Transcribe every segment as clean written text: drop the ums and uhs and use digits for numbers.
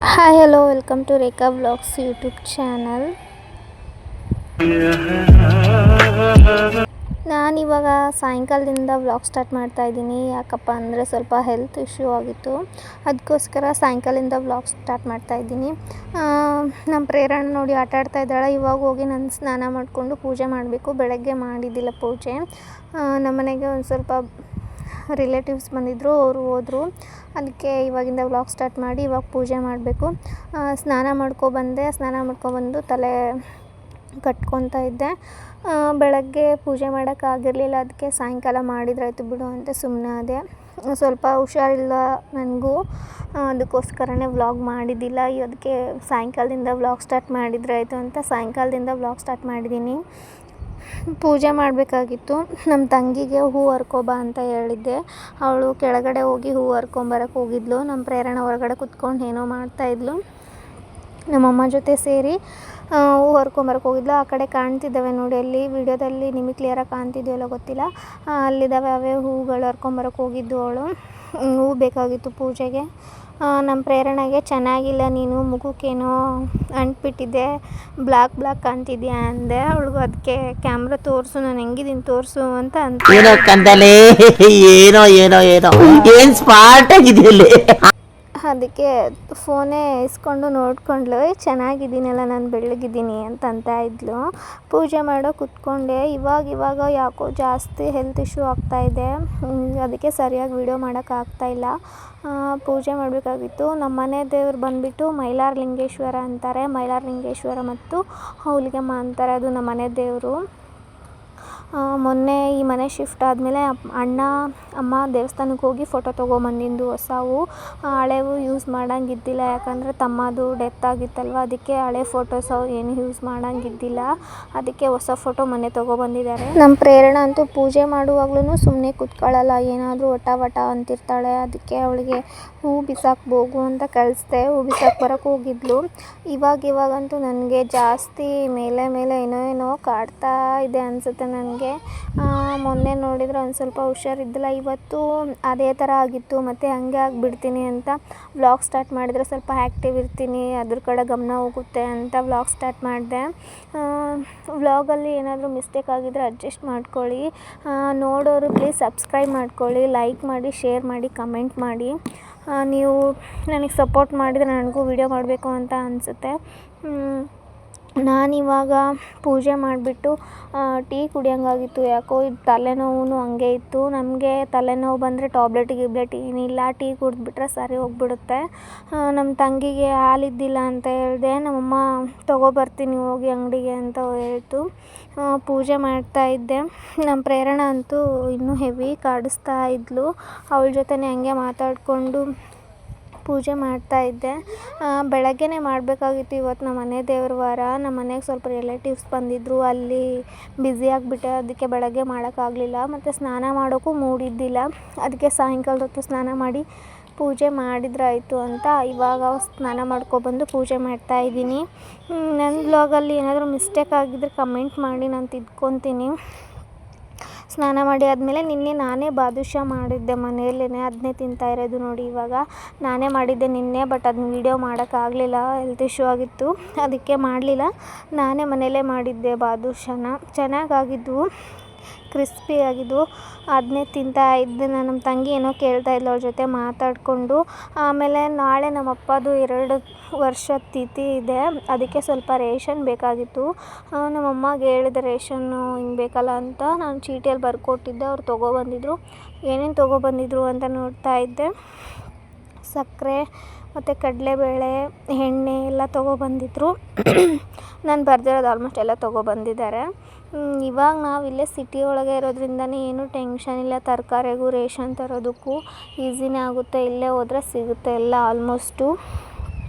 Hi hello welcome to Rekha vlogs YouTube channel. ನಾನಿವಾಗ ಸಾಯಂಕಾಲದಿಂದ vlog start ಮಾಡ್ತಾ ಇದ್ದೀನಿ. ಯಾಕಪ್ಪ ಅಂದರೆ ಸ್ವಲ್ಪ ಹೆಲ್ತ್ ಇಶ್ಯೂ ಆಗಿತ್ತು, ಅದಕ್ಕೋಸ್ಕರ ಸಾಯಂಕಾಲದಿಂದ ವ್ಲಾಗ್ ಸ್ಟಾರ್ಟ್ ಮಾಡ್ತಾ ಇದ್ದೀನಿ. ನಮ್ಮ ಪ್ರೇರಣೆ ನೋಡಿ ಆಟ ಆಡ್ತಾ ಇದ್ದಾಳೆ. ಇವಾಗ ಹೋಗಿ ನಾನು ಸ್ನಾನ ಮಾಡಿಕೊಂಡು ಪೂಜೆ ಮಾಡಬೇಕು. ಬೆಳಗ್ಗೆ ಮಾಡಿದ್ದಿಲ್ಲ ಪೂಜೆ. ನಮ್ಮನೆಗೆ ಒಂದು ಸ್ವಲ್ಪ ರಿಲೇಟಿವ್ಸ್ ಬಂದಿದ್ದರು, ಅವರು ಹೋದರು. ಅದಕ್ಕೆ ಇವಾಗಿಂದ ವ್ಲಾಗ್ ಸ್ಟಾರ್ಟ್ ಮಾಡಿ ಇವಾಗ ಪೂಜೆ ಮಾಡಬೇಕು. ಸ್ನಾನ ಮಾಡ್ಕೊಬಂದೆ. ಸ್ನಾನ ಮಾಡ್ಕೊಬಂದು ತಲೆ ಕಟ್ಕೊತಾ ಇದ್ದೆ. ಬೆಳಗ್ಗೆ ಪೂಜೆ ಮಾಡೋಕ್ಕಾಗಿರಲಿಲ್ಲ, ಅದಕ್ಕೆ ಸಾಯಂಕಾಲ ಮಾಡಿದ್ರಾಯ್ತು ಬಿಡು ಅಂತ ಸುಮ್ಮನೆ ಆದೆ. ಸ್ವಲ್ಪ ಹುಷಾರಿಲ್ಲ ನನಗೂ, ಅದಕ್ಕೋಸ್ಕರನೇ ವ್ಲಾಗ್ ಮಾಡಿದ್ದಿಲ್ಲ. ಅದಕ್ಕೆ ಸಾಯಂಕಾಲದಿಂದ ವ್ಲಾಗ್ ಸ್ಟಾರ್ಟ್ ಮಾಡಿದ್ರಾಯ್ತು ಅಂತ ಸಾಯಂಕಾಲದಿಂದ ವ್ಲಾಗ್ ಸ್ಟಾರ್ಟ್ ಮಾಡಿದ್ದೀನಿ. ಪೂಜೆ ಮಾಡಬೇಕಾಗಿತ್ತು. ನಮ್ಮ ತಂಗಿಗೆ ಹೂ ಹರ್ಕೊಬಾ ಅಂತ ಹೇಳಿದ್ದೆ. ಅವಳು ಕೆಳಗಡೆ ಹೋಗಿ ಹೂ ಹರ್ಕೊಂಬರಕ್ಕೆ ಹೋಗಿದ್ಲು. ನಮ್ಮ ಪ್ರೇರಣೆ ಹೊರಗಡೆ ಕುತ್ಕೊಂಡು ಏನೋ ಮಾಡ್ತಾಯಿದ್ಲು. ನಮ್ಮಮ್ಮ ಜೊತೆ ಸೇರಿ ಹೂ ಹರ್ಕೊಂಬರಕ್ಕೆ ಹೋಗಿದ್ಲು. ಆ ಕಡೆ ಕಾಣ್ತಿದ್ದಾವೆ ನೋಡಿ, ಅಲ್ಲಿ ವಿಡಿಯೋದಲ್ಲಿ ನಿಮಗೆ ಕ್ಲಿಯರಾಗಿ ಕಾಣ್ತಿದೆಯಲ್ಲ ಗೊತ್ತಿಲ್ಲ, ಅಲ್ಲಿದ್ದಾವೆ ಅವೇ ಹೂಗಳು ಹರ್ಕೊಂಬರಕ್ಕೆ ಹೋಗಿದ್ದು ಅವಳು. ಹೂ ಬೇಕಾಗಿತ್ತು ಪೂಜೆಗೆ. ನಮ್ಮ ಪ್ರೇರಣೆಗೆ ಚೆನ್ನಾಗಿಲ್ಲ, ನೀನು ಮುಖಕ್ಕೇನೋ ಅಂಟ್ಬಿಟ್ಟಿದ್ದೆ, ಬ್ಲ್ಯಾಕ್ ಕಾಣ್ತಿದ್ಯಾ ಅಂದೆ. ಅವಳಿಗೂ ಅದಕ್ಕೆ ಕ್ಯಾಮ್ರಾ ತೋರಿಸು, ನಾನು ಹೆಂಗಿದ್ದೀನಿ ತೋರಿಸು ಅಂತ ಏನೋ ಕಂದಲೆ ಏನೋ ಏನೋ ಏನೋ ಏನ್ ಸ್ಮಾರ್ಟ್ ಆಗಿದೆಯಲ್ಲಿ. ಅದಕ್ಕೆ ಫೋನೇ ಇಸ್ಕೊಂಡು ನೋಡ್ಕೊಂಡ್ಲು. ಚೆನ್ನಾಗಿದ್ದೀನಲ್ಲ, ನಾನು ಬೆಳ್ಳಗಿದ್ದೀನಿ ಅಂತ ಇದ್ಲು. ಪೂಜೆ ಮಾಡೋ ಕೂತ್ಕೊಂಡೆ. ಇವಾಗ ಯಾಕೋ ಜಾಸ್ತಿ ಹೆಲ್ತ್ ಇಶ್ಯೂ ಆಗ್ತಾಯಿದೆ, ಅದಕ್ಕೆ ಸರಿಯಾಗಿ ವಿಡಿಯೋ ಮಾಡೋಕ್ಕಾಗ್ತಾಯಿಲ್ಲ. ಪೂಜೆ ಮಾಡಬೇಕಾಗಿತ್ತು. ನಮ್ಮ ಮನೆ ದೇವ್ರು ಬಂದುಬಿಟ್ಟು ಮೈಲಾರಲಿಂಗೇಶ್ವರ ಅಂತಾರೆ. ಮೈಲಾರಲಿಂಗೇಶ್ವರ ಮತ್ತು ಹೌಲಿಗೆಮ್ಮ ಅಂತಾರೆ, ಅದು ನಮ್ಮ ಮನೆ ದೇವರು. ಮೊನ್ನೆ ಈ ಮನೆ ಶಿಫ್ಟ್ ಆದಮೇಲೆ ಅಣ್ಣ ಅಮ್ಮ ದೇವಸ್ಥಾನಕ್ಕೆ ಹೋಗಿ ಫೋಟೋ ತೊಗೊಂಬಂದಿದ್ದು ಹೊಸವು. ಹಳೆವು ಯೂಸ್ ಮಾಡೋಂಗಿದ್ದಿಲ್ಲ, ಯಾಕಂದರೆ ತಮ್ಮದು ಡೆತ್ ಆಗಿತ್ತಲ್ವ, ಅದಕ್ಕೆ ಹಳೆ ಫೋಟೋಸ್ ಏನು ಯೂಸ್ ಮಾಡೋಂಗಿದ್ದಿಲ್ಲ. ಅದಕ್ಕೆ ಹೊಸ ಫೋಟೋ ಮೊನ್ನೆ ತೊಗೊಬಂದಿದ್ದಾರೆ. ನಮ್ಮ ಪ್ರೇರಣೆ ಅಂತೂ ಪೂಜೆ ಮಾಡುವಾಗ್ಲೂ ಸುಮ್ಮನೆ ಕೂತ್ಕೊಳ್ಳಲ್ಲ, ಏನಾದರೂ ವಟ ಅಂತಿರ್ತಾಳೆ. ಅದಕ್ಕೆ ಅವಳಿಗೆ ಹೂ ಬಿಸಾಕಿ ಹೋಗು ಅಂತ ಕಳಿಸ್ದೆ. ಹೂ ಬಿಸಾಕಿ ಬರೋಕ್ಕೆ ಹೋಗಿದ್ಲು. ಇವಾಗಂತೂ ನನಗೆ ಜಾಸ್ತಿ ಮೇಲೆ ಏನೋ ಕಾಡ್ತಾ ಇದೆ ಅನಿಸುತ್ತೆ ನನಗೆ. ಮೊನ್ನೆ ನೋಡಿದರೆ ಒಂದು ಸ್ವಲ್ಪ ಹುಷಾರಿದ್ದಿಲ್ಲ, ಇವತ್ತು ಅದೇ ಥರ ಆಗಿತ್ತು. ಮತ್ತು ಹಾಗೆ ಆಗಿಬಿಡ್ತೀನಿ ಅಂತ ವ್ಲಾಗ್ ಸ್ಟಾರ್ಟ್ ಮಾಡಿದರೆ ಸ್ವಲ್ಪ ಆ್ಯಕ್ಟಿವ್ ಇರ್ತೀನಿ, ಅದ್ರ ಕಡೆ ಗಮನ ಹೋಗುತ್ತೆ ಅಂತ ವ್ಲಾಗ್ ಸ್ಟಾರ್ಟ್ ಮಾಡಿದೆ. ವ್ಲಾಗಲ್ಲಿ ಏನಾದರೂ ಮಿಸ್ಟೇಕ್ ಆಗಿದ್ದರೆ ಅಡ್ಜಸ್ಟ್ ಮಾಡ್ಕೊಳ್ಳಿ. ನೋಡೋರು ಪ್ಲೀಸ್ ಸಬ್ಸ್ಕ್ರೈಬ್ ಮಾಡ್ಕೊಳ್ಳಿ, ಲೈಕ್ ಮಾಡಿ, ಶೇರ್ ಮಾಡಿ, ಕಮೆಂಟ್ ಮಾಡಿ. ನೀವು ನನಗೆ ಸಪೋರ್ಟ್ ಮಾಡಿದರೆ ನನಗೂ ವಿಡಿಯೋ ಮಾಡಬೇಕು ಅಂತ ಅನಿಸುತ್ತೆ. ನಾನಿವಾಗ ಪೂಜೆ ಮಾಡಿಬಿಟ್ಟು ಟೀ ಕುಡಿಯೋಂಗಾಗಿತ್ತು. ಯಾಕೋ ಇದು ತಲೆನೋವು ಹಂಗೆ ಇತ್ತು. ನಮಗೆ ತಲೆನೋವು ಬಂದರೆ ಟಾಬ್ಲೆಟ್ ಏನಿಲ್ಲ, ಟೀ ಕುಡಿದ್ಬಿಟ್ರೆ ಸರಿ ಹೋಗ್ಬಿಡುತ್ತೆ. ನಮ್ಮ ತಂಗಿಗೆ ಹಾಲಿದ್ದಿಲ್ಲ ಅಂತ ಹೇಳಿದೆ. ನಮ್ಮಮ್ಮ ತೊಗೊಬರ್ತೀನಿ ಹೋಗಿ ಅಂಗಡಿಗೆ ಅಂತ ಹೇಳ್ತು. ಪೂಜೆ ಮಾಡ್ತಾಯಿದ್ದೆ. ನಮ್ಮ ಪ್ರೇರಣೆ ಅಂತೂ ಇನ್ನೂ ಹೆವಿ ಕಾಡಿಸ್ತಾ ಇದ್ಲು. ಅವಳ ಜೊತೆನೇ ಹಂಗೆ ಮಾತಾಡಿಕೊಂಡು ಪೂಜೆ ಮಾಡ್ತಾಯಿದ್ದೆ. ಬೆಳಗ್ಗೆನೇ ಮಾಡಬೇಕಾಗಿತ್ತು. ಇವತ್ತು ನಮ್ಮ ಮನೆ ದೇವ್ರ ವಾರ. ನಮ್ಮ ಮನೆಗೆ ಸ್ವಲ್ಪ ರಿಲೇಟಿವ್ಸ್ ಬಂದಿದ್ದರು, ಅಲ್ಲಿ ಬ್ಯುಸಿ ಆಗಿಬಿಟ್ಟೆ. ಅದಕ್ಕೆ ಬೆಳಗ್ಗೆ ಮಾಡೋಕ್ಕಾಗಲಿಲ್ಲ. ಮತ್ತು ಸ್ನಾನ ಮಾಡೋಕ್ಕೂ ಮೂಡಿದ್ದಿಲ್ಲ. ಅದಕ್ಕೆ ಸಾಯಂಕಾಲದ ಹೊತ್ತು ಸ್ನಾನ ಮಾಡಿ ಪೂಜೆ ಮಾಡಿದ್ರಾಯ್ತು ಅಂತ ಇವಾಗ ಸ್ನಾನ ಮಾಡ್ಕೊಬಂದು ಪೂಜೆ ಮಾಡ್ತಾಯಿದ್ದೀನಿ. ನನ್ನ ವ್ಲಾಗಲ್ಲಿ ಏನಾದರೂ ಮಿಸ್ಟೇಕ್ ಆಗಿದ್ದರೆ ಕಮೆಂಟ್ ಮಾಡಿ, ನಾನು ತಿದ್ಕೊತೀನಿ. ಸ್ನಾನ ಮಾಡಿ ಆದಮೇಲೆ ನಿನ್ನೆ ನಾನೇ ಬಾದುಷಾ ಮಾಡಿದ್ದೆ ಮನೆಯಲ್ಲೇ, ಅದನ್ನೇ ತಿಂತಾ ಇರೋದು ನೋಡಿ. ಇವಾಗ ನಾನೇ ಮಾಡಿದ್ದೆ ನಿನ್ನೆ, ಬಟ್ ಅದನ್ನ ವೀಡಿಯೋ ಮಾಡೋಕ್ಕಾಗಲಿಲ್ಲ, ಹೆಲ್ತ್ ಇಶ್ಯೂ ಆಗಿತ್ತು, ಅದಕ್ಕೆ ಮಾಡಲಿಲ್ಲ. ನಾನೇ ಮನೆಯಲ್ಲೇ ಮಾಡಿದ್ದೆ ಬಾದುಷಾನ. ಚೆನ್ನಾಗಾಗಿದ್ವು, ಕ್ರಿಸ್ಪಿ ಆಗಿದ್ವು. ಅದನ್ನೇ ತಿಂತಾ ಇದ್ದೆ. ನಮ್ಮ ತಂಗಿ ಏನೋ ಕೇಳ್ತಾಯಿದ್ಲು, ಅವ್ರ ಜೊತೆ ಮಾತಾಡಿಕೊಂಡು. ಆಮೇಲೆ ನಾಳೆ ನಮ್ಮ ಅಪ್ಪದು 2 ವರ್ಷದ ತಿಥಿ ಇದೆ, ಅದಕ್ಕೆ ಸ್ವಲ್ಪ ರೇಷನ್ ಬೇಕಾಗಿತ್ತು. ನಮ್ಮಮ್ಮಗೆ ಹೇಳಿದೆ ರೇಷನ್ನು ಹಿಂಗೆ ಬೇಕಲ್ಲ ಅಂತ. ನಾನು ಚೀಟಿಯಲ್ಲಿ ಬರ್ಕೊಟ್ಟಿದ್ದೆ, ಅವ್ರು ತೊಗೊಬಂದಿದ್ರು. ಏನೇನು ತೊಗೊಬಂದಿದ್ರು ಅಂತ ನೋಡ್ತಾ ಇದ್ದೆ. ಸಕ್ಕರೆ ಮತ್ತು ಕಡಲೆಬೇಳೆ, ಎಣ್ಣೆ ಎಲ್ಲ ತೊಗೊಬಂದಿದ್ರು. ನಾನು ಬರ್ದಿರೋದು ಆಲ್ಮೋಸ್ಟ್ ಎಲ್ಲ ತೊಗೊಬಂದಿದ್ದಾರೆ. ಇವಾಗ ನಾವು ಇಲ್ಲೇ ಸಿಟಿ ಒಳಗೆ ಇರೋದ್ರಿಂದನೇ ಏನೂ ಟೆನ್ಷನ್ ಇಲ್ಲ. ತರಕಾರಿಗೂ ರೇಷನ್ ತರೋದಕ್ಕೂ ಈಸಿನೇ ಆಗುತ್ತೆ. ಇಲ್ಲೇ ಹೋದರೆ ಸಿಗುತ್ತೆ ಎಲ್ಲ ಆಲ್ಮೋಸ್ಟು.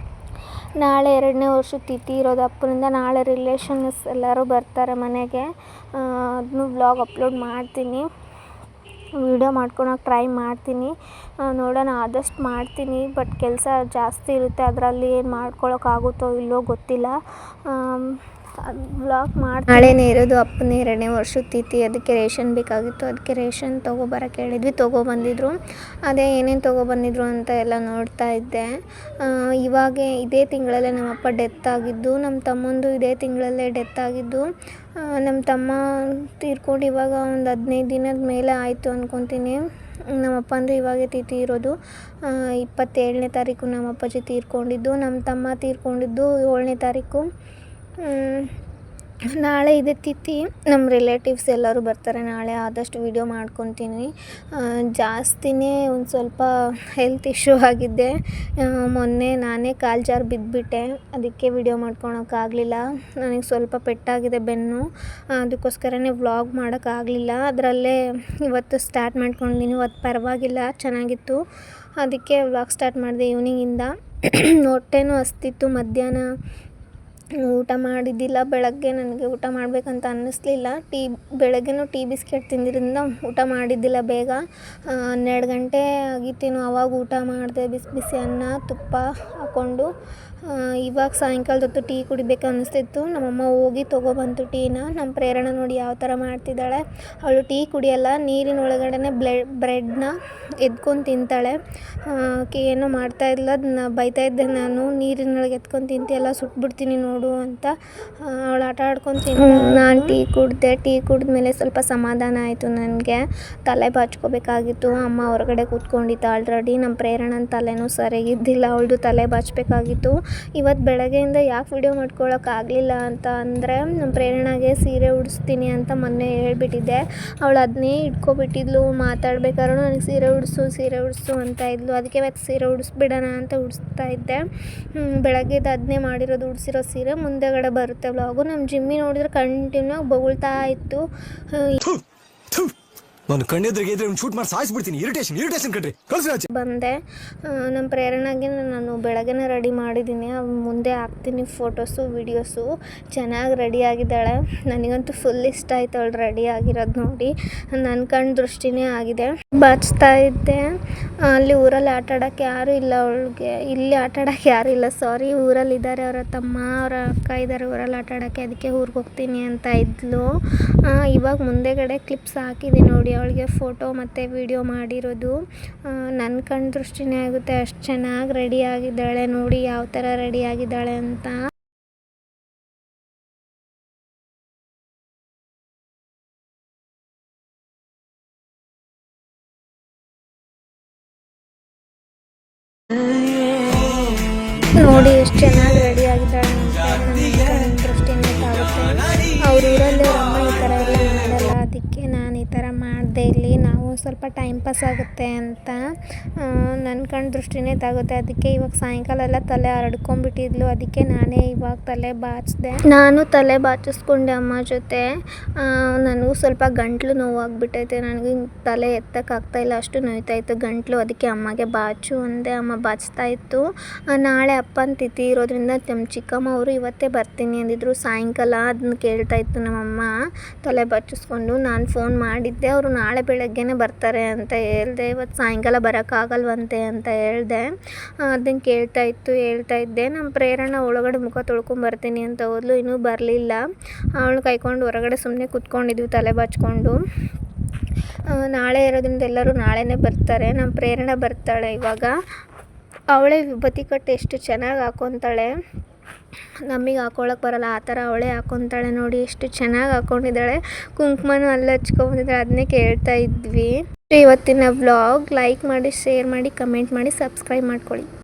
ನಾಳೆ 2ನೇ ವರ್ಷದ ತಿಥಿ ಇರೋದು ಅಪ್ಪನಿಂದ. ನಾಳೆ ರಿಲೇಷನ್ಸ್ ಎಲ್ಲರೂ ಬರ್ತಾರೆ ಮನೆಗೆ. ಅದನ್ನು ವ್ಲಾಗ್ ಅಪ್ಲೋಡ್ ಮಾಡ್ತೀನಿ, ವಿಡಿಯೋ ಮಾಡ್ಕೊಳಕ್ಕೆ ಟ್ರೈ ಮಾಡ್ತೀನಿ. ನೋಡೋಣ, ಆದಷ್ಟು ಮಾಡ್ತೀನಿ. ಬಟ್ ಕೆಲಸ ಜಾಸ್ತಿ ಇರುತ್ತೆ, ಅದರಲ್ಲಿ ಏನು ಮಾಡ್ಕೊಳಕ್ಕಾಗುತ್ತೋ ಇಲ್ಲವೋ ಗೊತ್ತಿಲ್ಲ. ವ್ಲಾಗ್ ಮಾಡಿ. ನಾಳೆನೇ ಇರೋದು ಅಪ್ಪನೇ 2ನೇ ವರ್ಷದ ತಿಥಿ. ಅದಕ್ಕೆ ರೇಷನ್ ಬೇಕಾಗಿತ್ತು. ಅದಕ್ಕೆ ರೇಷನ್ ತೊಗೊಬರಕ್ಕೆ ಹೇಳಿದ್ವಿ, ತೊಗೊಬಂದಿದ್ರು. ಅದೇ ಏನೇನು ತೊಗೊಬಂದಿದ್ರು ಅಂತ ಎಲ್ಲ ನೋಡ್ತಾ ಇದ್ದೆ. ಇವಾಗ ಇದೇ ತಿಂಗಳಲ್ಲೇ ನಮ್ಮಪ್ಪ ಡೆತ್ ಆಗಿದ್ದು, ನಮ್ಮ ತಮ್ಮಂದು ಇದೇ ತಿಂಗಳಲ್ಲೇ ಡೆತ್ ಆಗಿದ್ದು. ನಮ್ಮ ತಮ್ಮ ತೀರ್ಕೊಂಡು ಇವಾಗ ಒಂದು 15 ದಿನದ ಮೇಲೆ ಆಯಿತು ಅಂದ್ಕೊತೀನಿ. ನಮ್ಮಪ್ಪಂದು ಇವಾಗೆ ತಿಥಿ ಇರೋದು. 27ನೇ ತಾರೀಕು ನಮ್ಮ ಅಪ್ಪಾಜಿ ತೀರ್ಕೊಂಡಿದ್ದು. ನಮ್ಮ ತಮ್ಮ ತೀರ್ಕೊಂಡಿದ್ದು 7ನೇ ತಾರೀಕು. ನಾಳೆ ಇದೆ ತಿಥಿ. ನಮ್ಮ ರಿಲೇಟಿವ್ಸ್ ಎಲ್ಲರೂ ಬರ್ತಾರೆ ನಾಳೆ. ಆದಷ್ಟು ವೀಡಿಯೋ ಮಾಡ್ಕೊತೀನಿ. ಜಾಸ್ತಿನೇ ಒಂದು ಸ್ವಲ್ಪ ಹೆಲ್ತ್ ಇಶ್ಯೂ ಆಗಿದ್ದೆ. ಮೊನ್ನೆ ನಾನೇ ಕಾಲು ಜಾರಿ ಬಿದ್ದುಬಿಟ್ಟೆ. ಅದಕ್ಕೆ ವೀಡಿಯೋ ಮಾಡ್ಕೊಳಕ್ಕಾಗಲಿಲ್ಲ. ನನಗೆ ಸ್ವಲ್ಪ ಪೆಟ್ಟಾಗಿದೆ ಬೆನ್ನು. ಅದಕ್ಕೋಸ್ಕರನೇ ವ್ಲಾಗ್ ಮಾಡೋಕ್ಕಾಗಲಿಲ್ಲ. ಅದರಲ್ಲೇ ಇವತ್ತು ಸ್ಟಾರ್ಟ್ ಮಾಡ್ಕೊಂಡಿದ್ದೀನಿ. ಇವತ್ತು ಪರವಾಗಿಲ್ಲ, ಚೆನ್ನಾಗಿತ್ತು. ಅದಕ್ಕೆ ವ್ಲಾಗ್ ಸ್ಟಾರ್ಟ್ ಮಾಡಿದೆ ಈವ್ನಿಂಗಿಂದ. ಹೊಟ್ಟೆನೂ ಹಸ್ತಿತ್ತು. ಮಧ್ಯಾಹ್ನ ಊಟ ಮಾಡಿದ್ದಿಲ್ಲ. ಬೆಳಗ್ಗೆ ನನಗೆ ಊಟ ಮಾಡಬೇಕಂತ ಅನ್ನಿಸ್ಲಿಲ್ಲ. ಬೆಳಗ್ಗೆನೂ ಟೀ ಬಿಸ್ಕೆಟ್ ತಿಂದಿದ್ದರಿಂದ ಊಟ ಮಾಡಿದ್ದಿಲ್ಲ ಬೇಗ. 12 ಗಂಟೆ ಆಗಿತ್ತೇನೋ ಆವಾಗ ಊಟ ಮಾಡಿದೆ. ಬಿಸಿ ಬಿಸಿ ಅನ್ನ ತುಪ್ಪ ಹಾಕ್ಕೊಂಡು. ಇವಾಗ ಸಾಯಂಕಾಲದ ಹೊತ್ತು ಟೀ ಕುಡಿಬೇಕು ಅನ್ನಿಸ್ತಿತ್ತು. ನಮ್ಮಮ್ಮ ಹೋಗಿ ತೊಗೊಬಂತು ಟೀನ. ನಮ್ಮ ಪ್ರೇರಣೆ ನೋಡಿ ಯಾವ ಥರ ಮಾಡ್ತಿದ್ದಾಳೆ. ಅವಳು ಟೀ ಕುಡಿಯಲ್ಲ, ನೀರಿನ ಒಳಗಡೆ ಬ್ರೆಡ್ನ ಎದ್ಕೊಂಡು ತಿಂತಾಳೆ. ಏನೋ ಮಾಡ್ತಾಯಿಲ್ಲ. ಅದನ್ನ ಬೈತಾಯಿದ್ದೆ ನಾನು, ನೀರಿನೊಳಗೆ ಎತ್ಕೊಂಡು ತಿಂತೀಯಲ್ಲ, ಸುಟ್ಬಿಡ್ತೀನಿ ನೋಡು ಅಂತ. ಅವಳು ಆಟ ಆಡ್ಕೊಂಡು ತಿಂತಾಳೆ. ನಾನು ಟೀ ಕುಡಿದೆ. ಟೀ ಕುಡಿದ್ಮೇಲೆ ಸ್ವಲ್ಪ ಸಮಾಧಾನ ಆಯಿತು ನನಗೆ. ತಲೆ ಬಾಚ್ಕೋಬೇಕಾಗಿತ್ತು. ಅಮ್ಮ ಹೊರಗಡೆ ಕೂತ್ಕೊಂಡಿತ್ತು ಆಲ್ರೆಡಿ. ನಮ್ಮ ಪ್ರೇರಣನ ತಲೆನೂ ಸರಿಯಾಗಿದ್ದಿಲ್ಲ. ಅವಳದು ತಲೆ ಬಾಚಬೇಕಾಗಿತ್ತು. ಇವತ್ತು ಬೆಳಗ್ಗೆಯಿಂದ ಯಾಕೆ ವಿಡಿಯೋ ಮಾಡ್ಕೊಳ್ಳೋಕ್ಕಾಗಲಿಲ್ಲ ಅಂತ ಅಂದರೆ, ನಮ್ಮ ಪ್ರೇರಣೆಗೆ ಸೀರೆ ಉಡಿಸ್ತೀನಿ ಅಂತ ಮೊನ್ನೆ ಹೇಳ್ಬಿಟ್ಟಿದ್ದೆ. ಅವಳು ಅದನ್ನೇ ಇಟ್ಕೊಬಿಟ್ಟಿದ್ಲು. ಮಾತಾಡ್ಬೇಕಾದ್ರೂ ನನಗೆ ಸೀರೆ ಉಡಿಸು ಅಂತ ಇದ್ಲು. ಅದಕ್ಕೆ ಇವತ್ತು ಸೀರೆ ಉಡಿಸ್ಬಿಡೋಣ ಅಂತ ಉಡಿಸ್ತಾ ಇದ್ದೆ. ಬೆಳಗ್ಗೆದು ಅದನ್ನೇ ಮಾಡಿರೋದು, ಉಡಿಸಿರೋ ಸೀರೆ ಮುಂದೆಗಡೆ ಬರುತ್ತೆ ವ್ಲಾಗು. ನಮ್ಮ ಜಿಮ್ಮಿ ನೋಡಿದ್ರೆ ಕಂಟಿನ್ಯೂ ಆಗಿ ಬೊಗಳ್ತಾ ಇತ್ತು. ನಾನು ಕಣ್ಣೆದ್ರಿಗೆ ಇದ್ರೆ ಶೂಟ್ ಮಾಡಿ ಸಾಯಿಸ್ಬಿಡ್ತೀನಿ. ಇರಿಟೇಷನ್ ಕಣ್ರಿ, ಬಂದೆ. ನಮ್ಮ ಪ್ರೇರಣೆಗೆ ನಾನು ಬೆಳಗ್ಗೆನೇ ರೆಡಿ ಮಾಡಿದ್ದೀನಿ. ಮುಂದೆ ಹಾಕ್ತೀನಿ ಫೋಟೋಸು ವೀಡಿಯೋಸು. ಚೆನ್ನಾಗಿ ರೆಡಿ ಆಗಿದ್ದಾಳೆ. ನನಗಂತೂ ಫುಲ್ ಇಷ್ಟ ಆಯ್ತು ಅವಳು ರೆಡಿ ಆಗಿರೋದು ನೋಡಿ. ನನ್ನ ಕಣ್ಣು ದೃಷ್ಟಿನೇ ಆಗಿದೆ. ಬಾಚ್ತಾ ಇದ್ದೆ. ಅಲ್ಲಿ ಊರಲ್ಲಿ ಆಟ ಆಡೋಕ್ಕೆ ಯಾರೂ ಇಲ್ಲ ಅವಳಿಗೆ. ಇಲ್ಲಿ ಆಟ ಆಡೋಕ್ಕೆ ಯಾರೂ ಇಲ್ಲ, ಸಾರಿ. ಊರಲ್ಲಿದ್ದಾರೆ, ಅವರ ತಮ್ಮ ಅವರ ಅಕ್ಕ ಇದ್ದಾರೆ ಊರಲ್ಲಿ ಆಟ ಆಡೋಕ್ಕೆ. ಅದಕ್ಕೆ ಊರಿಗೆ ಹೋಗ್ತೀನಿ ಅಂತ ಇದ್ಲು. ಇವಾಗ ಮುಂದೆಗಡೆ ಕ್ಲಿಪ್ಸ್ ಹಾಕಿದೆ ನೋಡಿ ಅವಳಿಗೆ ಫೋಟೋ ಮತ್ತು ವಿಡಿಯೋ ಮಾಡಿರೋದು. ನನ್ನ ಕಣ್ಣು ದೃಷ್ಟಿನೇ ಆಗುತ್ತೆ. ಅಷ್ಟು ಚೆನ್ನಾಗಿ ರೆಡಿ ಆಗಿದ್ದಾಳೆ ನೋಡಿ ಯಾವ ಥರ ರೆಡಿ ಆಗಿದ್ದಾಳೆ ಅಂತ. ನೋಡಿ ಎಷ್ಟು ಚೆನ್ನಾಗಿ ರೆಡಿ ಆಗಿದ್ದಾಳೆ ಅಂತ. ನನ್ನ ಕಣ್ಣು ದೃಷ್ಟಿನೇ ಆಗುತ್ತೆ. ಅವ್ರ ಊರಲ್ಲಿ ಅವ್ರ ಅಮ್ಮ ಈ ಥರ ಎಲ್ಲ ಮಾಡಲ್ಲ. ಅದಕ್ಕೆ ನಾನು ಈ ಥರ ಮಾಡಿದೆ. ಇಲ್ಲಿ ನಾವು ಸ್ವಲ್ಪ ಟೈಮ್ ಪಾಸ್ ಆಗುತ್ತೆ ಅಂತ ನನ್ನ ಕಣ್ಣು ದೃಷ್ಟಿನೇ ತಾಗುತ್ತೆ. ಅದಕ್ಕೆ ಇವಾಗ ಸಾಯಂಕಾಲ ಎಲ್ಲ ತಲೆ ಹರಡ್ಕೊಂಡ್ಬಿಟ್ಟಿದ್ಲು. ಅದಕ್ಕೆ ನಾನೇ ಇವಾಗ ತಲೆ ಬಾಚಿದೆ. ನಾನು ತಲೆ ಬಾಚಿಸ್ಕೊಂಡೆ ಅಮ್ಮ ಜೊತೆ. ನನಗೂ ಸ್ವಲ್ಪ ಗಂಟ್ಲು ನೋವಾಗ್ಬಿಟ್ಟೈತೆ. ನನಗೆ ತಲೆ ಎತ್ತಕ್ಕಾಗ್ತಾಯಿಲ್ಲ, ಅಷ್ಟು ನೋಯ್ತಾಯಿತ್ತು ಗಂಟ್ಲು. ಅದಕ್ಕೆ ಅಮ್ಮಗೆ ಬಾಚು ಅಂದೆ. ಅಮ್ಮ ಬಾಚ್ತಾ ಇತ್ತು. ನಾಳೆ ಅಪ್ಪನ ತಿಥಿ ಇರೋದ್ರಿಂದ ನಮ್ಮ ಚಿಕ್ಕಮ್ಮ ಅವರು ಇವತ್ತೇ ಬರ್ತೀನಿ ಅಂದಿದ್ರು ಸಾಯಂಕಾಲ. ಅದನ್ನ ಕೇಳ್ತಾ ಇತ್ತು ನಮ್ಮಮ್ಮ ತಲೆ ಬಾಚಿಸ್ಕೊಂಡು. ನಾನು ಫೋನ್ ಮಾಡಿದ್ದೆ. ಅವರು ನಾಳೆ ಬೆಳಗ್ಗೆನೇ ಬರ್ತಾರೆ ಅಂತ ಹೇಳಿದೆ. ಇವತ್ತು ಸಾಯಂಕಾಲ ಬರೋಕ್ಕಾಗಲ್ವಂತೆ ಅಂತ ಹೇಳಿದೆ. ಅದನ್ನು ಹೇಳ್ತಾ ಇದ್ದೆ. ನಮ್ಮ ಪ್ರೇರಣೆ ಒಳಗಡೆ ಮುಖ ತೊಳ್ಕೊಂಬರ್ತೀನಿ ಅಂತ ಹೋದ್ಲು. ಇನ್ನೂ ಬರಲಿಲ್ಲ. ಅವಳು ಕೈಕೊಂಡು ಹೊರಗಡೆ ಸುಮ್ಮನೆ ಕೂತ್ಕೊಂಡಿದ್ವಿ ತಲೆ ಬಾಚ್ಕೊಂಡು. ನಾಳೆ ಇರೋದ್ರಿಂದ ಎಲ್ಲರೂ ನಾಳೆನೇ ಬರ್ತಾರೆ. ನಮ್ಮ ಪ್ರೇರಣೆ ಬರ್ತಾಳೆ ಇವಾಗ. ಅವಳೇ ವಿಭೂತಿ ಕಟ್ಟು ಎಷ್ಟು ಚೆನ್ನಾಗಿ ಹಾಕ್ಕೊತಾಳೆ. ನಮಗೆ ಹಾಕ್ಕೊಳಕ್ಕೆ ಬರಲ್ಲ ಆ ಥರ ಅವಳೇ ಹಾಕ್ಕೊತಾಳೆ ನೋಡಿ. ಎಷ್ಟು ಚೆನ್ನಾಗಿ ಹಾಕ್ಕೊಂಡಿದ್ದಾಳೆ. ಕುಂಕುಮನೂ ಅಲ್ಲಿ ಹಚ್ಕೊಂಡ್ಬಂದಿದ್ದಾಳೆ. ಅದನ್ನೇ ಕೇಳ್ತಾ ಇದ್ವಿ. ಇವತ್ತಿನ ವ್ಲಾಗ್ ಲೈಕ್ ಮಾಡಿ, ಶೇರ್ ಮಾಡಿ, ಕಮೆಂಟ್ ಮಾಡಿ, ಸಬ್ಸ್ಕ್ರೈಬ್ ಮಾಡ್ಕೊಳ್ಳಿ.